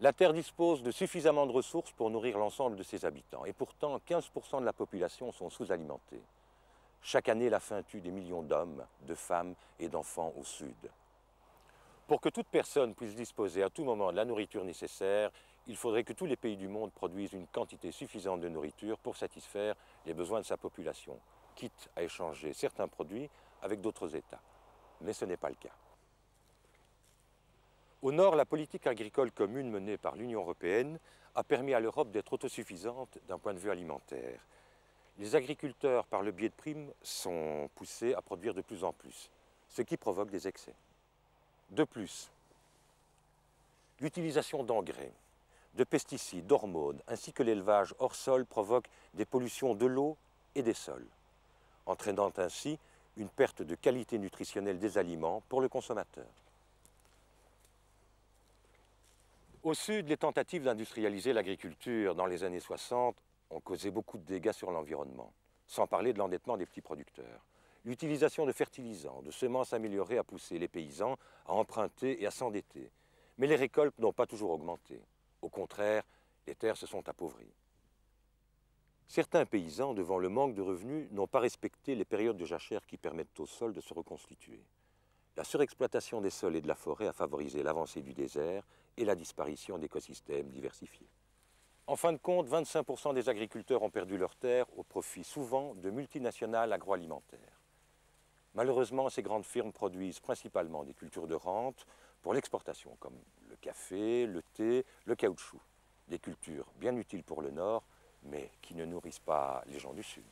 La Terre dispose de suffisamment de ressources pour nourrir l'ensemble de ses habitants. Et pourtant, 15% de la population sont sous-alimentés. Chaque année, la faim tue des millions d'hommes, de femmes et d'enfants au Sud. Pour que toute personne puisse disposer à tout moment de la nourriture nécessaire, il faudrait que tous les pays du monde produisent une quantité suffisante de nourriture pour satisfaire les besoins de sa population, quitte à échanger certains produits avec d'autres États. Mais ce n'est pas le cas. Au nord, la politique agricole commune menée par l'Union européenne a permis à l'Europe d'être autosuffisante d'un point de vue alimentaire. Les agriculteurs, par le biais de primes, sont poussés à produire de plus en plus, ce qui provoque des excès. De plus, l'utilisation d'engrais, de pesticides, d'hormones, ainsi que l'élevage hors sol provoquent des pollutions de l'eau et des sols, entraînant ainsi une perte de qualité nutritionnelle des aliments pour le consommateur. Au sud, les tentatives d'industrialiser l'agriculture dans les années 60 ont causé beaucoup de dégâts sur l'environnement, sans parler de l'endettement des petits producteurs. L'utilisation de fertilisants, de semences améliorées a poussé les paysans à emprunter et à s'endetter. Mais les récoltes n'ont pas toujours augmenté. Au contraire, les terres se sont appauvries. Certains paysans, devant le manque de revenus, n'ont pas respecté les périodes de jachère qui permettent au sol de se reconstituer. La surexploitation des sols et de la forêt a favorisé l'avancée du désert et la disparition d'écosystèmes diversifiés. En fin de compte, 25% des agriculteurs ont perdu leurs terres au profit souvent de multinationales agroalimentaires. Malheureusement, ces grandes firmes produisent principalement des cultures de rente pour l'exportation, comme le café, le thé, le caoutchouc. Des cultures bien utiles pour le Nord, mais qui ne nourrissent pas les gens du Sud.